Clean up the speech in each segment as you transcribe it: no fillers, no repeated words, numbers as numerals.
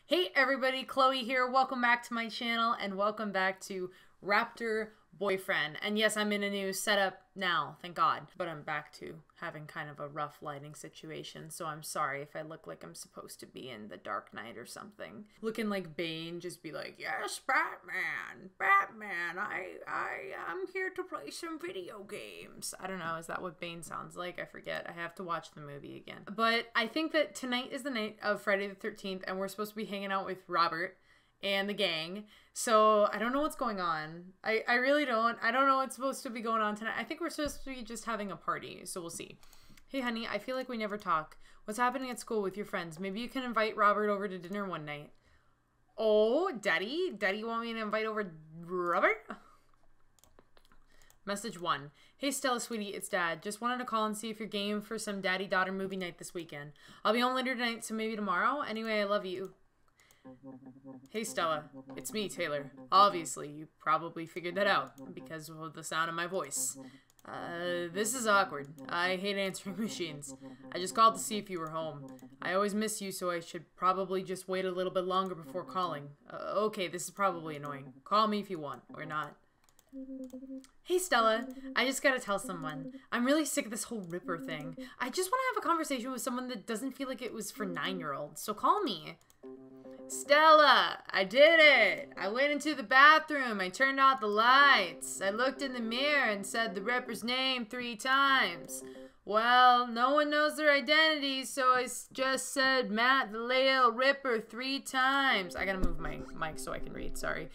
Hey everybody, Chloe here. Welcome back to my channel and welcome back to Raptor Boyfriend. And yes, I'm in a new setup now, thank God. But I'm back to having kind of a rough lighting situation, so I'm sorry if I look like I'm supposed to be in the Dark Knight or something. Looking like Bane, just be like, yes, Batman, I'm here to play some video games. I don't know, is that what Bane sounds like? I forget. I have to watch the movie again. But I think that tonight is the night of Friday the 13th, and we're supposed to be hanging out with Robert and the gang. So I don't know what's going on. I really don't. I don't know what's supposed to be going on tonight. I think we're supposed to be just having a party, so we'll see. Hey honey, I feel like we never talk. What's happening at school with your friends? Maybe you can invite Robert over to dinner one night. Oh, daddy? Daddy want me to invite over Robert? Message 1. Hey Stella, sweetie, it's Dad. Just wanted to call and see if you're game for some daddy-daughter movie night this weekend. I'll be home later tonight, so maybe tomorrow. Anyway, I love you. Hey Stella, it's me, Taylor. Obviously, you probably figured that out because of the sound of my voice. This is awkward. I hate answering machines. I just called to see if you were home. I always miss you, so I should probably just wait a little bit longer before calling. Okay, this is probably annoying. Call me if you want, or not. Hey Stella, I just gotta tell someone. I'm really sick of this whole Ripper thing. I just want to have a conversation with someone that doesn't feel like it was for 9-year-olds, so call me. Stella, I did it. I went into the bathroom. I turned out the lights. I looked in the mirror and said the Ripper's name 3 times. Well, no one knows their identity, so I just said Matt the LADLE Ripper 3 times. I gotta move my mic so I can read, sorry.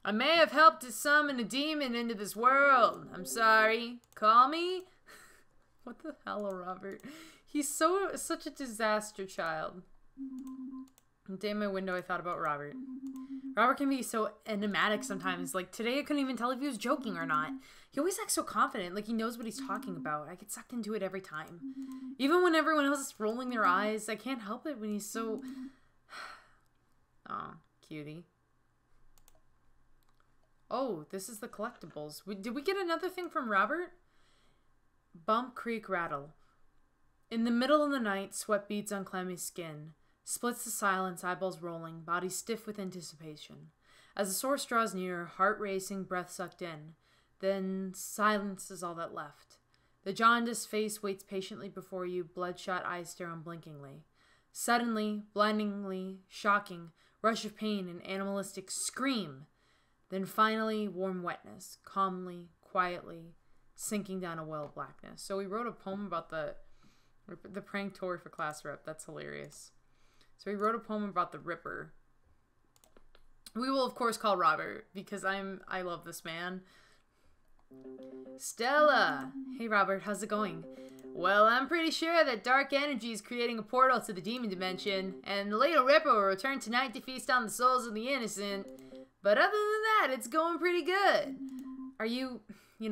I may have helped to summon a demon into this world. I'm sorry. Call me? What the hell, Robert? He's such a disaster child. Day in my window, I thought about Robert. Robert can be so enigmatic sometimes. Like, today I couldn't even tell if he was joking or not. He always acts so confident, like he knows what he's talking about. I get sucked into it every time. Even when everyone else is rolling their eyes, I can't help it when he's so... Aw, cutie. Oh, this is the collectibles. Did we get another thing from Robert? Bump, creak, rattle. In the middle of the night, sweat beads on clammy skin. Splits the silence, eyeballs rolling, body stiff with anticipation. As the source draws near, heart racing, breath sucked in. Then silence is all that left. The jaundiced face waits patiently before you, bloodshot eyes stare unblinkingly. Suddenly, blindingly, shocking, rush of pain and animalistic scream. Then finally, warm wetness, calmly, quietly, sinking down a well of blackness. So we wrote a poem about the prank tour for class rep. That's hilarious. So he wrote a poem about the Ripper. We will, of course, call Robert, because I love this man. Stella! Hey, Robert, how's it going? Well, I'm pretty sure that dark energy is creating a portal to the demon dimension, and the LADLE Ripper will return tonight to feast on the souls of the innocent. But other than that, it's going pretty good. Are you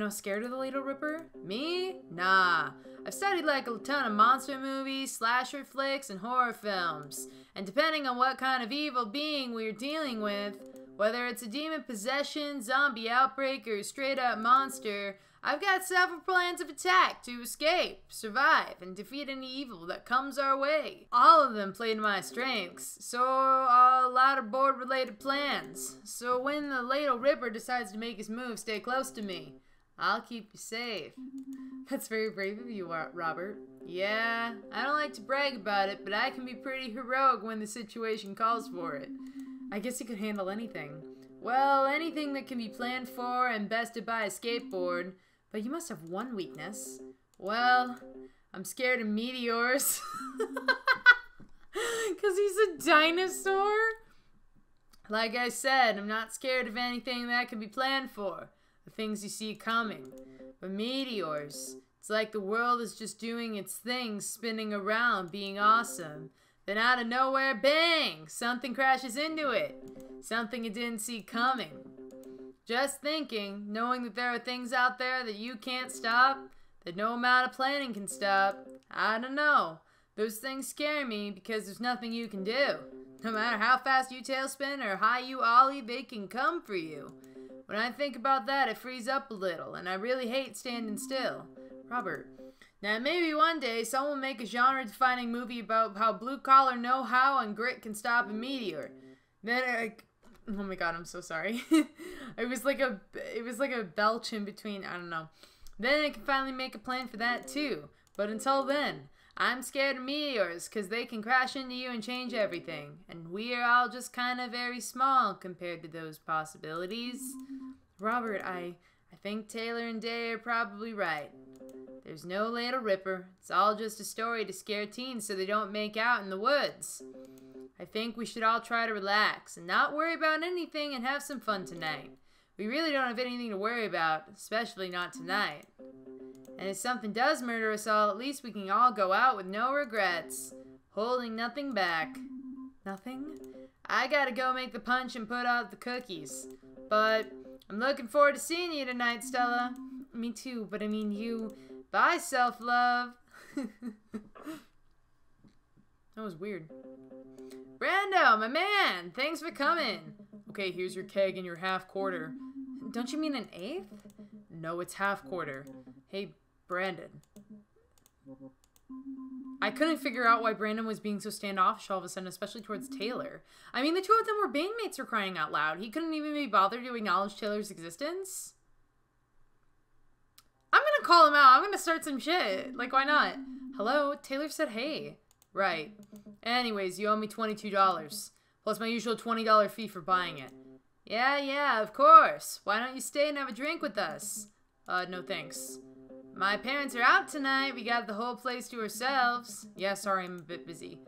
scared of the LADLE Ripper? Me? Nah. I've studied like a ton of monster movies, slasher flicks, and horror films. And depending on what kind of evil being we're dealing with, whether it's a demon possession, zombie outbreak, or a straight up monster, I've got several plans of attack to escape, survive, and defeat any evil that comes our way. All of them play to my strengths, so a lot of board related plans. So when the LADLE Ripper decides to make his move, stay close to me. I'll keep you safe. That's very brave of you, Robert. Yeah, I don't like to brag about it, but I can be pretty heroic when the situation calls for it. I guess you could handle anything. Well, anything that can be planned for and bested by a skateboard. But you must have one weakness. Well, I'm scared of meteors. Because he's a dinosaur? Like I said, I'm not scared of anything that can be planned for. The things you see coming. But meteors, it's like the world is just doing its thing, spinning around, being awesome. Then out of nowhere, bang! Something crashes into it. Something you didn't see coming. Just thinking, knowing that there are things out there that you can't stop, that no amount of planning can stop. I don't know. Those things scare me because there's nothing you can do. No matter how fast you tailspin or high you ollie, they can come for you. When I think about that, it frees up a little, and I really hate standing still. Robert, Now, maybe one day someone will make a genre-defining movie about how blue-collar know-how and grit can stop a meteor. Then, oh my god, I'm so sorry. it was like a belch in between, I don't know. Then I can finally make a plan for that too. But until then, I'm scared of meteors because they can crash into you and change everything. And we are all just kind of very small compared to those possibilities. Robert, I think Taylor and Day are probably right. There's no LADLE Ripper. It's all just a story to scare teens so they don't make out in the woods. I think we should all try to relax and not worry about anything and have some fun tonight. We really don't have anything to worry about, especially not tonight. And if something does murder us all, at least we can all go out with no regrets, holding nothing back. Nothing? I gotta go make the punch and put out the cookies. But I'm looking forward to seeing you tonight, Stella. Me too, but I mean you. Bye, self-love. That was weird. Brando, my man, thanks for coming. Okay, here's your keg and your half-quarter. Don't you mean an eighth? No, it's half-quarter. Hey, Brandon. I couldn't figure out why Brandon was being so standoffish all of a sudden, especially towards Taylor. I mean, the two of them were bandmates for crying out loud. He couldn't even be bothered to acknowledge Taylor's existence. I'm gonna call him out. I'm gonna start some shit. Like, why not? Hello? Taylor said hey. Right. Anyways, you owe me $22. Plus my usual $20 fee for buying it. Yeah, of course. Why don't you stay and have a drink with us? No thanks. My parents are out tonight. We got the whole place to ourselves. Yeah, sorry, I'm a bit busy.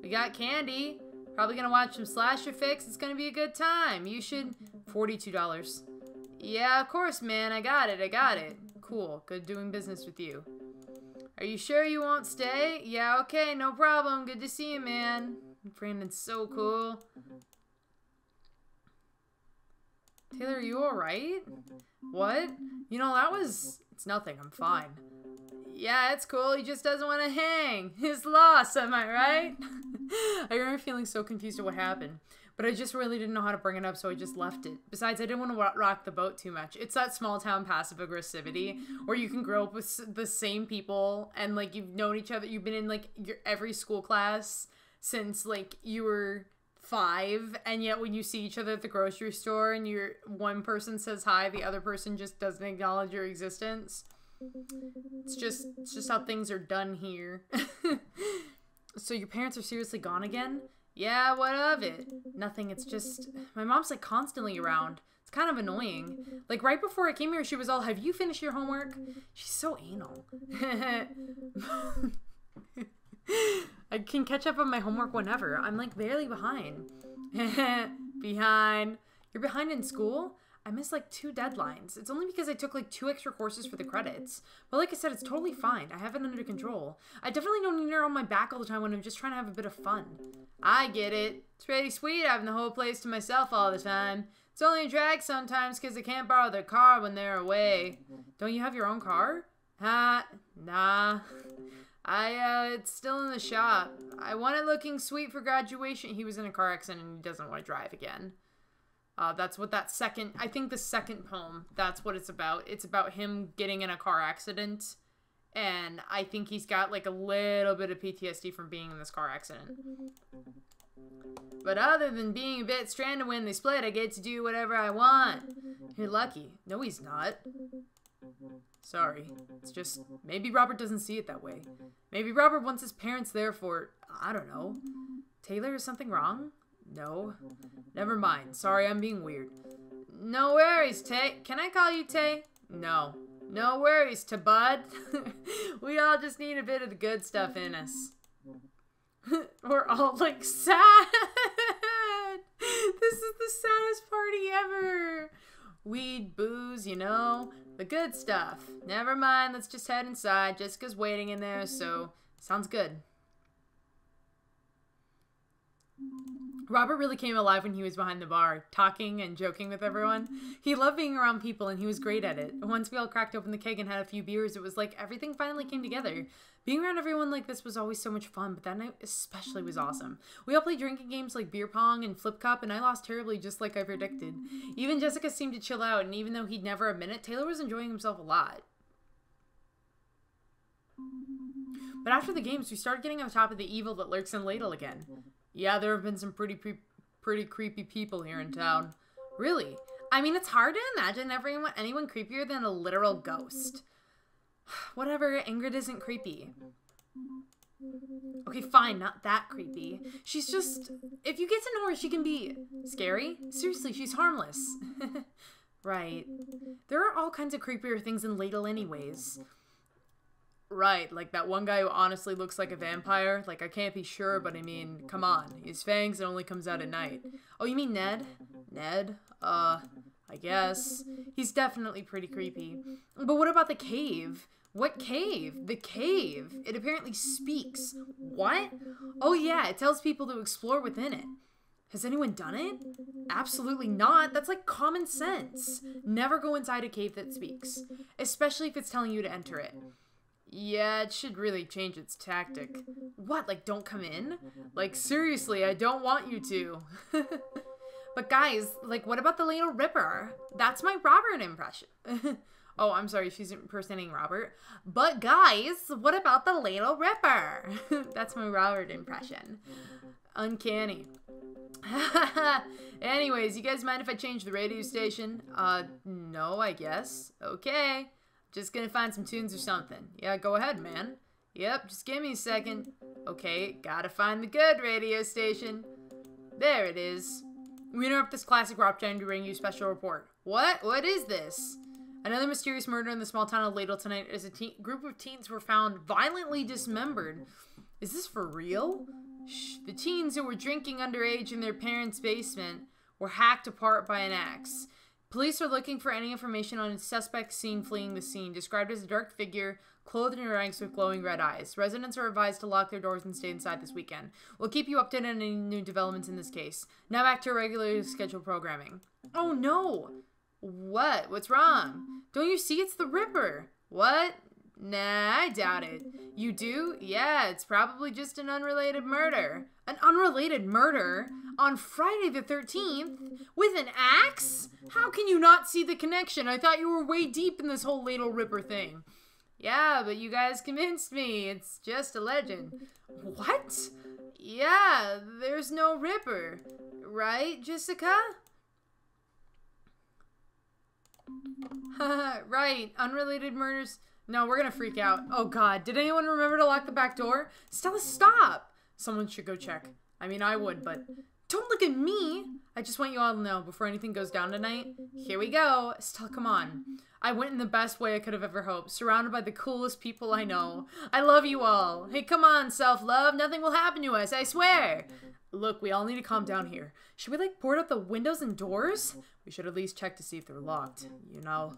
We got candy. Probably gonna watch some slasher flicks. It's gonna be a good time. You should... $42. Yeah, of course, man. I got it. Cool. Good doing business with you. Are you sure you won't stay? Yeah, okay, no problem. Good to see you, man. Brandon's so cool. Taylor, are you alright? What? You know, that was... It's nothing, I'm fine. Yeah, it's cool. He just doesn't want to hang. His loss, am I right? I remember feeling so confused at what happened. But I just really didn't know how to bring it up, so I just left it. Besides, I didn't want to rock the boat too much. It's that small town passive aggressivity where you can grow up with the same people and, like, you've known each other. You've been in, like, every school class since, like, you were 5, and yet when you see each other at the grocery store and one person says hi, the other person just doesn't acknowledge your existence. It's just how things are done here. So your parents are seriously gone again? Yeah, what of it? Nothing, it's just... My mom's, like, constantly around. It's kind of annoying. Like, right before I came here, she was all, have you finished your homework? She's so anal. I can catch up on my homework whenever. I'm, like, barely behind. Behind. You're behind in school? I missed, like, 2 deadlines. It's only because I took, like, 2 extra courses for the credits. But like I said, it's totally fine. I have it under control. I definitely don't need her on my back all the time when I'm just trying to have a bit of fun. I get it. It's pretty sweet having the whole place to myself all the time. It's only a drag sometimes because I can't borrow their car when they're away. Don't you have your own car? Nah. It's still in the shop. I want it looking sweet for graduation. He was in a car accident and he doesn't want to drive again. That's what that second, I think the second poem, that's what it's about. It's about him getting in a car accident. And I think he's got like a little bit of PTSD from being in this car accident. But other than being a bit stranded when they split, I get to do whatever I want. You're lucky. No, he's not. Sorry. It's just, maybe Robert doesn't see it that way. Maybe Robert wants his parents there for, I don't know. Taylor, is something wrong? No. Never mind. Sorry, I'm being weird. No worries, Tay. Can I call you Tay? No. No worries, to Bud. We all just need a bit of the good stuff in us. We're all like sad. This is the saddest party ever. Weed, booze, you know, the good stuff. Never mind, let's just head inside. Jessica's waiting in there, so sounds good. Robert really came alive when he was behind the bar, talking and joking with everyone. He loved being around people, and he was great at it. Once we all cracked open the keg and had a few beers, it was like everything finally came together. Being around everyone like this was always so much fun, but that night especially was awesome. We all played drinking games like beer pong and flip cup, and I lost terribly just like I predicted. Even Jessica seemed to chill out, and even though he'd never admit it, Taylor was enjoying himself a lot. But after the games, we started getting on top of the evil that lurks in Ladle again. Yeah, there have been some pretty creepy people here in town. Really? I mean, it's hard to imagine anyone creepier than a literal ghost. Whatever, Ingrid isn't creepy. Okay, fine, not that creepy. She's just... If you get to know her, she can be... Scary? Seriously, she's harmless. Right. There are all kinds of creepier things in Ladle anyways. Right, like that one guy who honestly looks like a vampire. Like, I can't be sure, but I mean, come on. His fangs only comes out at night. Oh, you mean Ned? Ned? I guess. He's definitely pretty creepy. But what about the cave? What cave? The cave. It apparently speaks. What? Oh yeah, it tells people to explore within it. Has anyone done it? Absolutely not. That's like common sense. Never go inside a cave that speaks. Especially if it's telling you to enter it. Yeah, it should really change its tactic. What, like don't come in? Like seriously, I don't want you to. But guys, like what about the Ladle Ripper? That's my Robert impression. Oh, I'm sorry, she's impersonating Robert. But guys, what about the Ladle Ripper? That's my Robert impression. Uncanny. Anyways, you guys mind if I change the radio station? No, I guess. Okay. Just gonna find some tunes or something. Yeah, go ahead, man. Yep, just give me a second. Okay, gotta find the good radio station. There it is. We interrupt this classic rock jam to bring you a special report. What? What is this? Another mysterious murder in the small town of Ladle tonight as a group of teens were found violently dismembered. Is this for real? Shh. The teens who were drinking underage in their parents' basement were hacked apart by an axe. Police are looking for any information on a suspect seen fleeing the scene, described as a dark figure, clothed in rags with glowing red eyes. Residents are advised to lock their doors and stay inside this weekend. We'll keep you updated on any new developments in this case. Now back to regularly scheduled programming. Oh no! What? What's wrong? Don't you see it's the Ripper? What? Nah, I doubt it. You do? Yeah, it's probably just an unrelated murder. An unrelated murder? On Friday the 13th? With an axe? How can you not see the connection? I thought you were way deep in this whole Ladle Ripper thing. Yeah, but you guys convinced me. It's just a legend. What? Yeah, there's no Ripper. Right, Jessica? Right, unrelated murders. No, we're gonna freak out. Oh god, did anyone remember to lock the back door? Stella, stop! Someone should go check. I mean, I would, but don't look at me! I just want you all to know, before anything goes down tonight, here we go. Stella, come on. I went in the best way I could have ever hoped, surrounded by the coolest people I know. I love you all. Hey, come on, self-love. Nothing will happen to us, I swear. Look, we all need to calm down here. Should we, like, board up the windows and doors? We should at least check to see if they're locked, you know,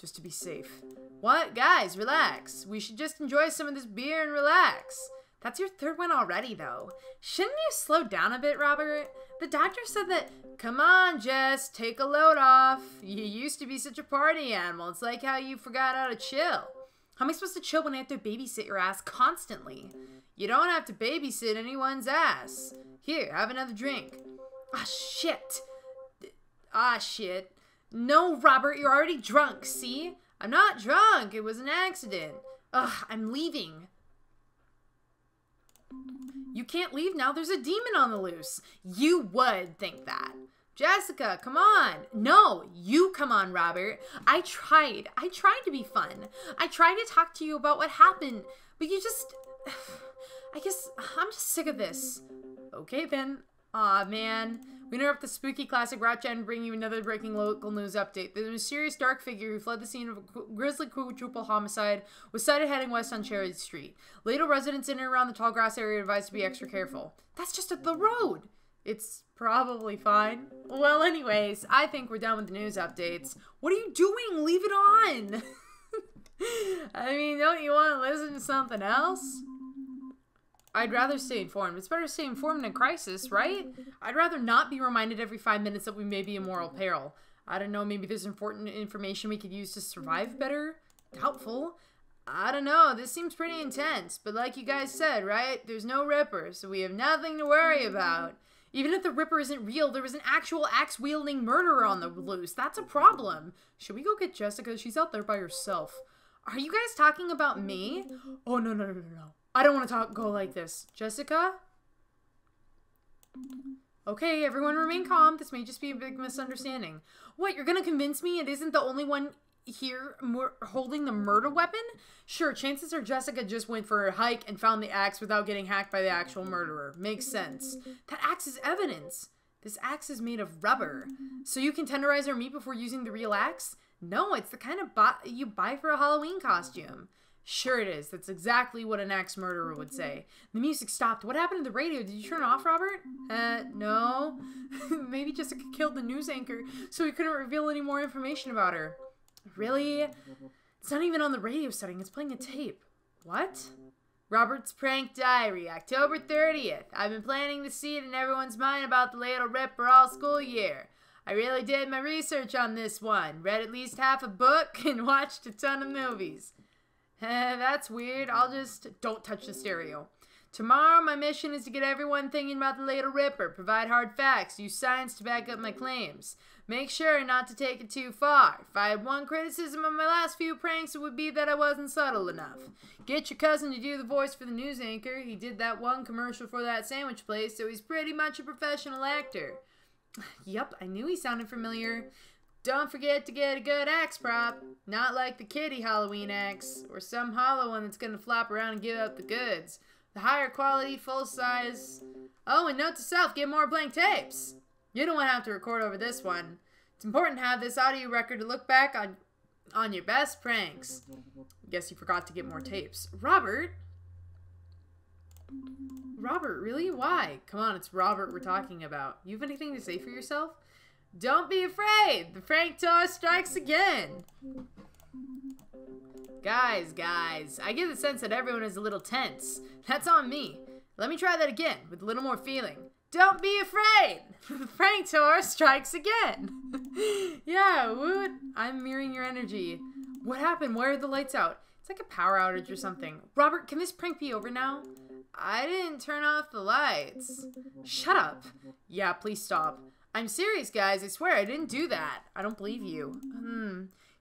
just to be safe. What? Guys, relax. We should just enjoy some of this beer and relax. That's your third one already, though. Shouldn't you slow down a bit, Robert? The doctor said that, come on, Jess, take a load off. You used to be such a party animal. It's like how you forgot how to chill. How am I supposed to chill when I have to babysit your ass constantly? You don't have to babysit anyone's ass. Here, have another drink. Ah, shit. Ah, shit. No, Robert, you're already drunk, see? I'm not drunk. It was an accident. Ugh, I'm leaving. You can't leave now. There's a demon on the loose. You would think that. Jessica, come on. No, you come on, Robert. I tried to be fun. I tried to talk to you about what happened, but you just... I guess I'm just sick of this. Okay, then. Aw, man. We interrupt the spooky classic Rock Jam and bring you another breaking local news update. The mysterious dark figure who fled the scene of a grisly quadruple homicide was sighted heading west on Cherry Street. Ladle residents in and around the tall grass area are advised to be extra careful. That's just up the road. It's probably fine. Well, anyways, I think we're done with the news updates. What are you doing? Leave it on. I mean, don't you want to listen to something else? I'd rather stay informed. It's better to stay informed in a crisis, right? I'd rather not be reminded every 5 minutes that we may be in moral peril. I don't know, maybe there's important information we could use to survive better? Doubtful. I don't know, this seems pretty intense. But like you guys said, right? There's no Ripper, so we have nothing to worry about. Even if the Ripper isn't real, there was an actual axe-wielding murderer on the loose. That's a problem. Should we go get Jessica? She's out there by herself. Are you guys talking about me? Oh, no, no, no, no, no. I don't want to go like this. Jessica? Okay, everyone remain calm. This may just be a big misunderstanding. What, you're gonna convince me it isn't the only one here holding the murder weapon? Sure, chances are Jessica just went for a hike and found the axe without getting hacked by the actual murderer. Makes sense. That axe is evidence. This axe is made of rubber. So you can tenderize our meat before using the real axe? No, it's the kind of you buy for a Halloween costume. Sure it is. That's exactly what an axe murderer would say. The music stopped. What happened to the radio? Did you turn it off, Robert? No. Maybe Jessica killed the news anchor, so we couldn't reveal any more information about her. Really? It's not even on the radio setting. It's playing a tape. What? Robert's Prank Diary, October 30th. I've been planning to see it in everyone's mind about the LADLE RIPPER all school year. I really did my research on this one. Read at least half a book and watched a ton of movies. That's weird. I'll just... Don't touch the stereo. Tomorrow, my mission is to get everyone thinking about the LADLE RIPPER, provide hard facts, use science to back up my claims. Make sure not to take it too far. If I had one criticism of my last few pranks, it would be that I wasn't subtle enough. Get your cousin to do the voice for the news anchor. He did that one commercial for that sandwich place, so he's pretty much a professional actor. Yup, I knew he sounded familiar. Don't forget to get a good axe prop. Not like the kitty Halloween axe, or some hollow one that's gonna flop around and give out the goods. The higher quality, full size. Oh, and note to self, get more blank tapes. You don't want to have to record over this one. It's important to have this audio record to look back on your best pranks. Guess you forgot to get more tapes. Robert? Robert, really? Why? Come on, it's Robert we're talking about. You have anything to say for yourself? Don't be afraid. The prank tour strikes again. Guys, I get the sense that everyone is a little tense. That's on me. Let me try that again with a little more feeling. Don't be afraid. The prank tour strikes again. Yeah, woot. I'm mirroring your energy. What happened? Why are the lights out? It's like a power outage or something. Robert, can this prank be over now? I didn't turn off the lights. Shut up. Yeah, please stop. I'm serious, guys. I swear I didn't do that. I don't believe you.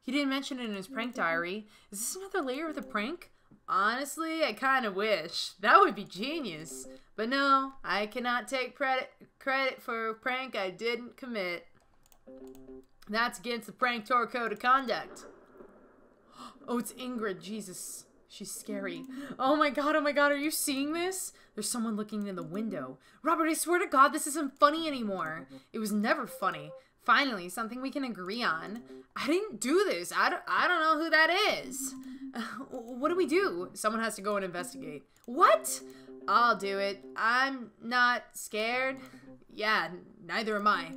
He didn't mention it in his prank diary. Is this another layer of the prank? Honestly, I kind of wish. That would be genius. But no, I cannot take credit for a prank I didn't commit. That's against the prank tour code of conduct. Oh, it's Ingrid. Jesus. She's scary. Oh my god, are you seeing this? There's someone looking in the window. Robert, I swear to God, this isn't funny anymore. It was never funny. Finally, something we can agree on. I didn't do this. I don't know who that is. What do we do? Someone has to go and investigate. What? I'll do it. I'm not scared. Yeah, neither am I.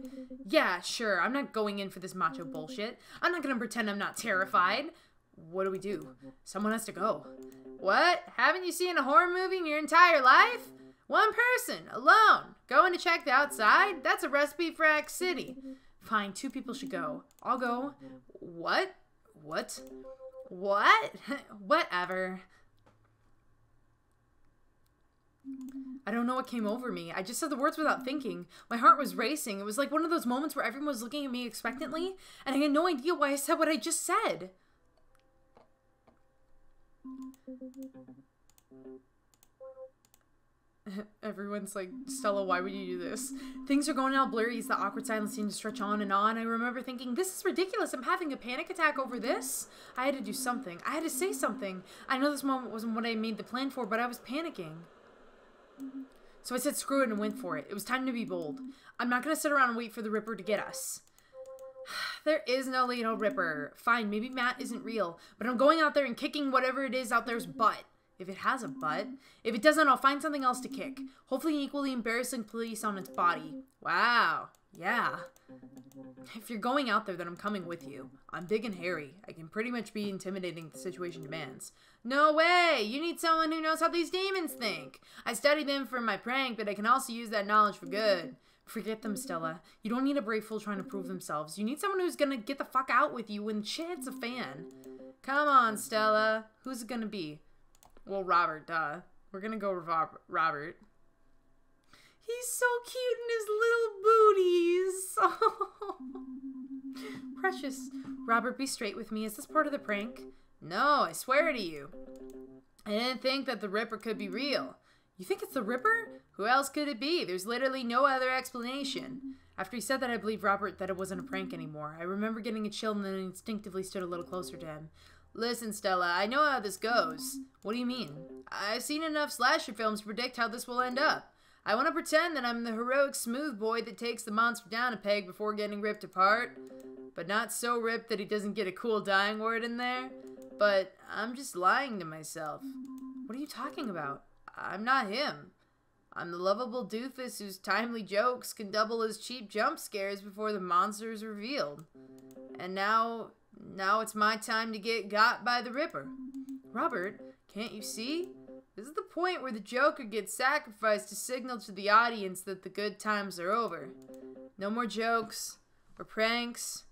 Yeah, sure. I'm not going in for this macho bullshit. I'm not gonna pretend I'm not terrified. What do we do? Someone has to go. What? Haven't you seen a horror movie in your entire life? One person, alone, going to check the outside? That's a recipe for X City. Fine, 2 people should go. I'll go. What? What? Whatever. I don't know what came over me. I just said the words without thinking. My heart was racing. It was like one of those moments where everyone was looking at me expectantly, and I had no idea why I said what I just said. Everyone's like, Stella, why would you do this? Things are going all blurry as the awkward silence seemed to stretch on and on. I remember thinking, this is ridiculous. I'm having a panic attack over this. I had to do something. I had to say something. I know this moment wasn't what I made the plan for, but I was panicking. So I said screw it and went for it. It was time to be bold. I'm not going to sit around and wait for the Ripper to get us. There is no LADLE RIPPER. Fine, maybe Matt isn't real, but I'm going out there and kicking whatever it is out there's butt. If it has a butt. If it doesn't, I'll find something else to kick. Hopefully an equally embarrassing police on its body. Wow. Yeah. If you're going out there, then I'm coming with you. I'm big and hairy. I can pretty much be intimidating if the situation demands. No way! You need someone who knows how these demons think. I studied them for my prank, but I can also use that knowledge for good. Forget them, Stella. You don't need a brave fool trying to prove themselves. You need someone who's gonna get the fuck out with you when shit hits a fan. Come on, Stella. Who's it gonna be? Well, Robert, duh. We're gonna go with Robert. He's so cute in his little booties. Oh. Precious. Robert, be straight with me. Is this part of the prank? No, I swear to you. I didn't think that the Ripper could be real. You think it's the Ripper? Who else could it be? There's literally no other explanation. After he said that, I believed Robert that it wasn't a prank anymore. I remember getting a chill and then instinctively stood a little closer to him. Listen, Stella, I know how this goes. What do you mean? I've seen enough slasher films to predict how this will end up. I want to pretend that I'm the heroic smooth boy that takes the monster down a peg before getting ripped apart. But not so ripped that he doesn't get a cool dying word in there. But I'm just lying to myself. What are you talking about? I'm not him. I'm the lovable doofus whose timely jokes can double as cheap jump scares before the monster is revealed. And now it's my time to get got by the Ripper. Robert, can't you see? This is the point where the Joker gets sacrificed to signal to the audience that the good times are over. No more jokes or pranks.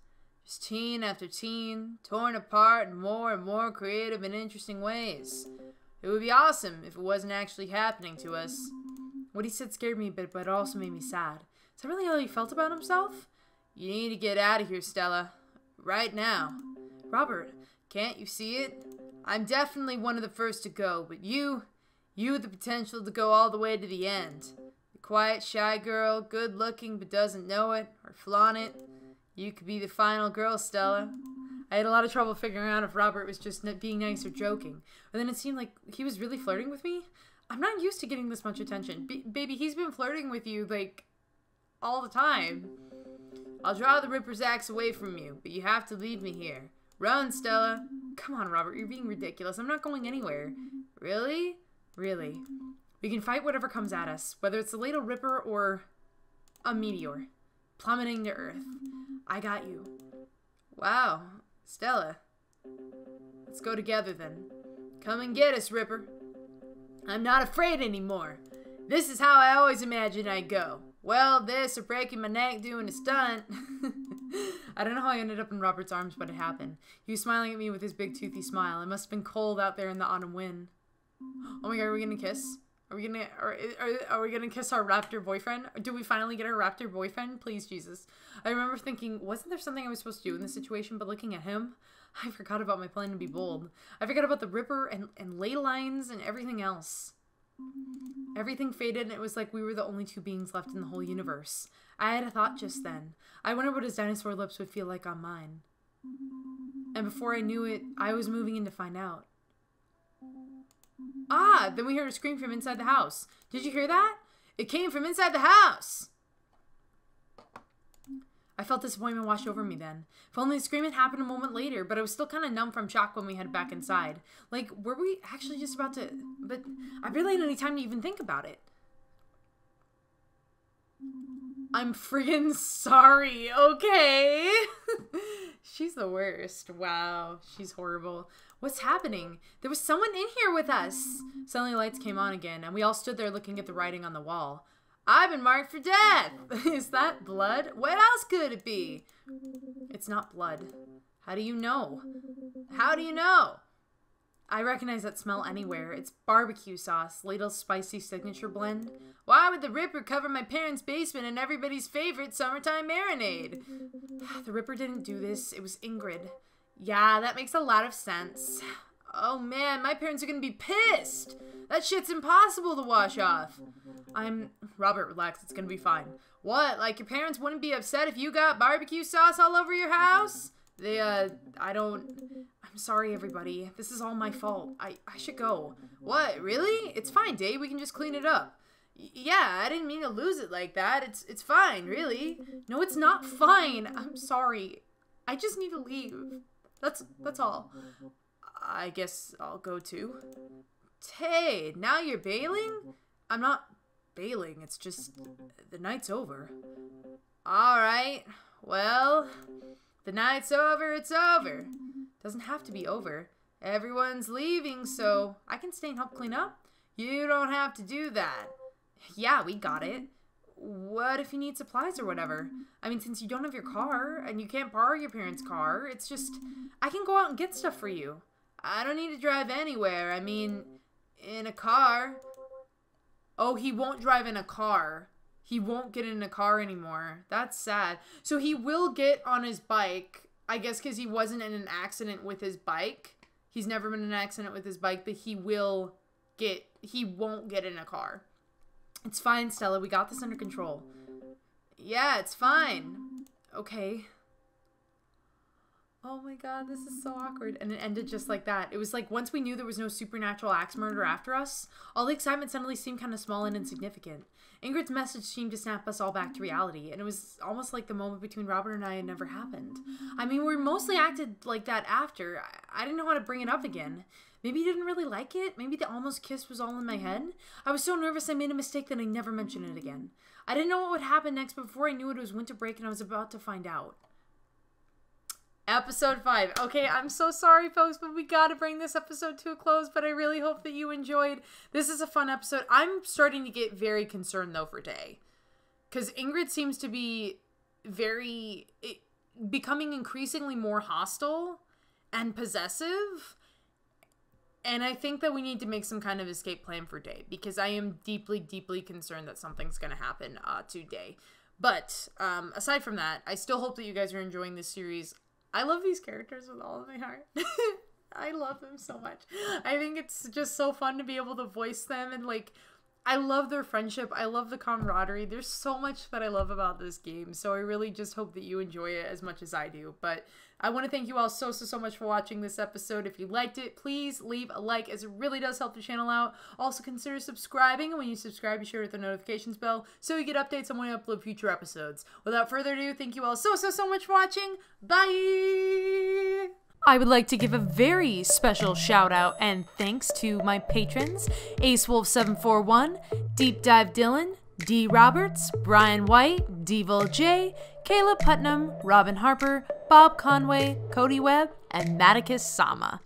Just teen after teen, torn apart in more and more creative and interesting ways. It would be awesome if it wasn't actually happening to us. What he said scared me a bit, but it also made me sad. Is that really how he felt about himself? You need to get out of here, Stella. Right now. Robert, can't you see it? I'm definitely one of the first to go, but you have the potential to go all the way to the end. The quiet, shy girl, good looking but doesn't know it or flaunt it. You could be the final girl, Stella. I had a lot of trouble figuring out if Robert was just being nice or joking. But then it seemed like he was really flirting with me. I'm not used to getting this much attention. Baby, he's been flirting with you, like, all the time. I'll draw the Ripper's axe away from you, but you have to leave me here. Run, Stella. Come on, Robert, you're being ridiculous. I'm not going anywhere. Really? Really. We can fight whatever comes at us, whether it's the Ladle Ripper or a meteor plummeting to Earth. I got you. Wow, Stella. Let's go together then. Come and get us, Ripper. I'm not afraid anymore. This is how I always imagined I'd go. Well, this or breaking my neck doing a stunt. I don't know how I ended up in Robert's arms, but it happened. He was smiling at me with his big toothy smile. It must have been cold out there in the autumn wind. Oh my god, are we gonna kiss? Are we gonna kiss our Raptor boyfriend? Do we finally get our Raptor boyfriend? Please, Jesus. I remember thinking, wasn't there something I was supposed to do in this situation? But looking at him, I forgot about my plan to be bold. I forgot about the Ripper and ley lines and everything else. Everything faded and it was like we were the only two beings left in the whole universe. I had a thought just then. I wondered what his dinosaur lips would feel like on mine. And before I knew it, I was moving in to find out. Ah, then we heard a scream from inside the house. Did you hear that? It came from inside the house! I felt disappointment wash over me then. If only the scream had happened a moment later, but I was still kind of numb from shock when we headed back inside. Like, were we actually just about to... But I barely had any time to even think about it. I'm friggin' sorry, okay? She's the worst. Wow, she's horrible. What's happening? There was someone in here with us. Suddenly lights came on again, and we all stood there looking at the writing on the wall. I've been marked for death. Is that blood? What else could it be? It's not blood. How do you know? How do you know? I recognize that smell anywhere. It's barbecue sauce, Ladle's spicy signature blend. Why would the Ripper cover my parents' basement in everybody's favorite summertime marinade? The Ripper didn't do this. It was Ingrid. Yeah, that makes a lot of sense. Oh man, my parents are gonna be pissed. That shit's impossible to wash off. Robert, relax, it's gonna be fine. What, like your parents wouldn't be upset if you got barbecue sauce all over your house? I'm sorry everybody. This is all my fault. I should go. What, really? It's fine, Dave, we can just clean it up. Yeah, I didn't mean to lose it like that. It's fine, really. No, it's not fine. I'm sorry. I just need to leave. That's all. I guess I'll go too. Hey, now you're bailing? I'm not bailing, it's just the night's over. Alright, well, the night's over, it's over. Doesn't have to be over. Everyone's leaving, so I can stay and help clean up. You don't have to do that. Yeah, we got it. What if you need supplies or whatever? I mean, since you don't have your car and you can't borrow your parents' car, it's just, I can go out and get stuff for you. I don't need to drive anywhere. I mean, in a car. Oh, he won't drive in a car. He won't get in a car anymore. That's sad. So he will get on his bike, I guess because he wasn't in an accident with his bike. He's never been in an accident with his bike, but he won't get in a car. It's fine, Stella. We got this under control. Yeah, it's fine. Okay. Oh my god, this is so awkward. And it ended just like that. It was like once we knew there was no supernatural axe murder after us, all the excitement suddenly seemed kind of small and insignificant. Ingrid's message seemed to snap us all back to reality, and it was almost like the moment between Robert and I had never happened. I mean, we mostly acted like that after. I didn't know how to bring it up again. Maybe he didn't really like it. Maybe the almost kiss was all in my head. I was so nervous I made a mistake that I never mentioned it again. I didn't know what would happen next, but before I knew it was winter break and I was about to find out. Episode 5. Okay, I'm so sorry, folks, but we gotta bring this episode to a close, but I really hope that you enjoyed. This is a fun episode. I'm starting to get very concerned, though, for Day. Because Ingrid seems to be becoming increasingly more hostile and possessive. And I think that we need to make some kind of escape plan for Day, because I am deeply, deeply concerned that something's going to happen to Day. But aside from that, I still hope that you guys are enjoying this series. I love these characters with all of my heart. I love them so much. I think it's just so fun to be able to voice them, and like, I love their friendship. I love the camaraderie. There's so much that I love about this game, so I really just hope that you enjoy it as much as I do. But I want to thank you all so much for watching this episode. If you liked it, please leave a like, as it really does help the channel out. Also, consider subscribing, and when you subscribe, be sure to hit the notifications bell so you get updates on when I upload future episodes. Without further ado, thank you all so much for watching. Bye! I would like to give a very special shout out and thanks to my patrons, AceWolf741, Deep Dive Dylan, D. Roberts, Brian White, Devil J, Caleb Putnam, Robin Harper, Bob Conway, Cody Webb, and Maticus Sama.